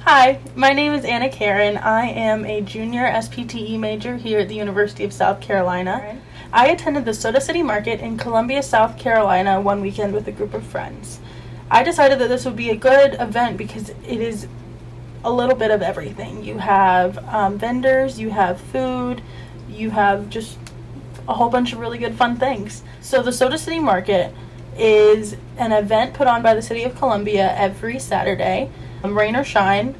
Hi, my name is Anna Karen. I am a junior SPTE major here at the University of South Carolina. I attended the Soda City Market in Columbia, South Carolina one weekend with a group of friends. I decided that this would be a good event because it is a little bit of everything. You have vendors, you have food, you have just a whole bunch of really good fun things. So the Soda City Market is an event put on by the City of Columbia every Saturday, rain or shine,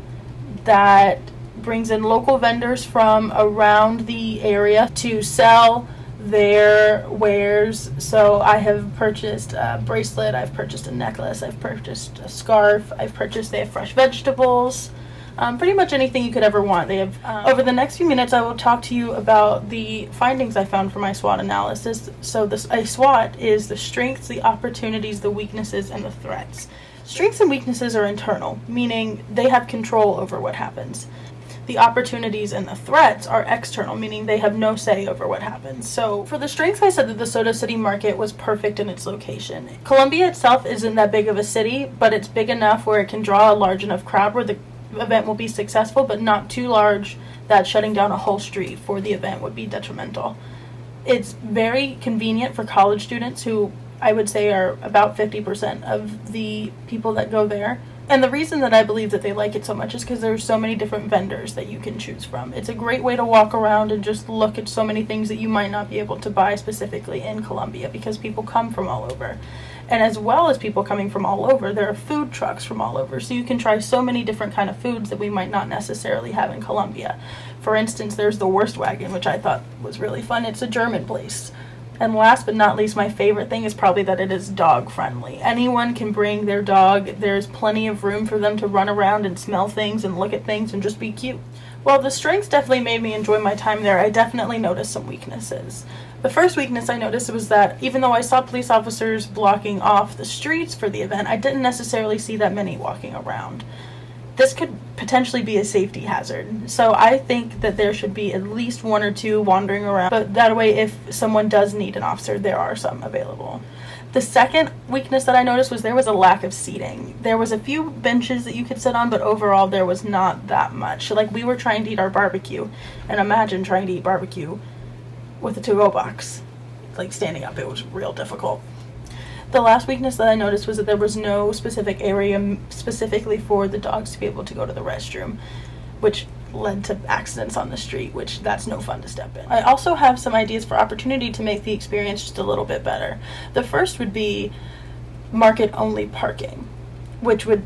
that brings in local vendors from around the area to sell their wares. So I have purchased a bracelet, I've purchased a necklace, I've purchased a scarf, they have fresh vegetables, pretty much anything you could ever want. They have. Over the next few minutes, I will talk to you about the findings I found for my SWOT analysis. So a SWOT is the strengths, the opportunities, the weaknesses, and the threats. Strengths and weaknesses are internal, meaning they have control over what happens. The opportunities and the threats are external, meaning they have no say over what happens. So for the strengths, I said that the Soda City Market was perfect in its location. Columbia itself isn't that big of a city, but it's big enough where it can draw a large enough crowd where the event will be successful, but not too large that shutting down a whole street for the event would be detrimental. It's very convenient for college students, who I would say are about 50% of the people that go there. And the reason that I believe that they like it so much is because there's so many different vendors that you can choose from. It's a great way to walk around and just look at so many things that you might not be able to buy specifically in Columbia, because people come from all over. And as well as people coming from all over, there are food trucks from all over. So you can try so many different kind of foods that we might not necessarily have in Columbia. For instance, there's the Wurstwagen, which I thought was really fun. It's a German place. And last but not least, my favorite thing is probably that it is dog friendly. Anyone can bring their dog. There's plenty of room for them to run around and smell things and look at things and just be cute. While the strengths definitely made me enjoy my time there, I definitely noticed some weaknesses. The first weakness I noticed was that even though I saw police officers blocking off the streets for the event, I didn't necessarily see that many walking around. This could potentially be a safety hazard. So I think that there should be at least one or two wandering around, but that way if someone does need an officer, there are some available. The second weakness that I noticed was there was a lack of seating. There was a few benches that you could sit on, but overall there was not that much. Like, we were trying to eat our barbecue, and imagine trying to eat barbecue with a to-go box. Like, standing up, it was real difficult. The last weakness that I noticed was that there was no specific area specifically for the dogs to be able to go to the restroom, which led to accidents on the street, which that's no fun to step in. I also have some ideas for opportunity to make the experience just a little bit better. The first would be market-only parking, which would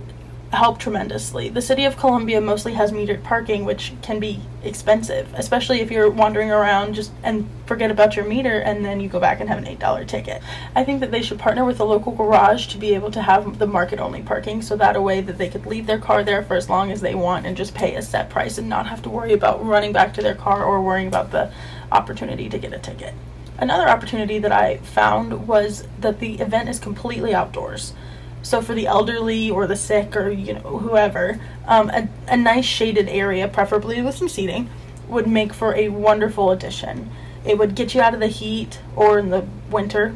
help tremendously. The City of Columbia mostly has metered parking, which can be expensive, especially if you're wandering around and forget about your meter and then you go back and have an $8 ticket. I think that they should partner with a local garage to be able to have the market-only parking, so that a way that they could leave their car there for as long as they want and just pay a set price and not have to worry about running back to their car or worrying about the opportunity to get a ticket. Another opportunity that I found was that the event is completely outdoors. So for the elderly or the sick or whoever, a nice shaded area, preferably with some seating, would make for a wonderful addition. It would get you out of the heat, or in the winter,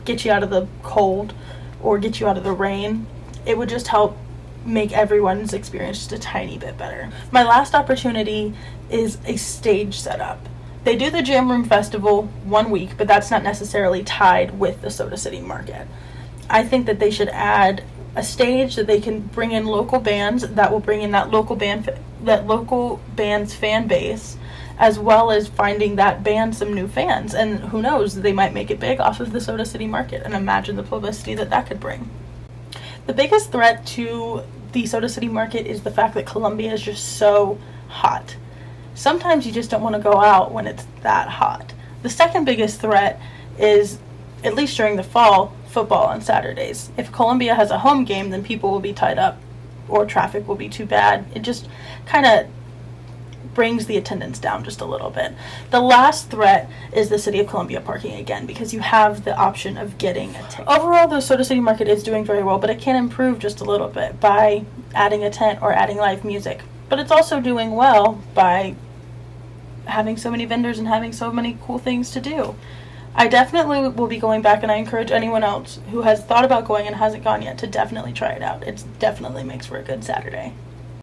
get you out of the cold, or get you out of the rain. It would just help make everyone's experience just a tiny bit better. My last opportunity is a stage setup. They do the Jam Room Festival 1 week, but that's not necessarily tied with the Soda City Market. I think that they should add a stage that they can bring in local bands that will bring in that local band's fan base, as well as finding that band some new fans. And who knows, they might make it big off of the Soda City Market, and imagine the publicity that that could bring. The biggest threat to the Soda City Market is the fact that Columbia is just so hot. Sometimes you just don't want to go out when it's that hot. The second biggest threat is, at least during the fall, football on Saturdays. If Columbia has a home game, then people will be tied up or traffic will be too bad. It just kind of brings the attendance down just a little bit. The last threat is the City of Columbia parking again, because you have the option of getting a ticket. Overall, the Soda City Market is doing very well, but it can improve just a little bit by adding a tent or adding live music. But it's also doing well by having so many vendors and having so many cool things to do. I definitely will be going back, and I encourage anyone else who has thought about going and hasn't gone yet to definitely try it out. It definitely makes for a good Saturday.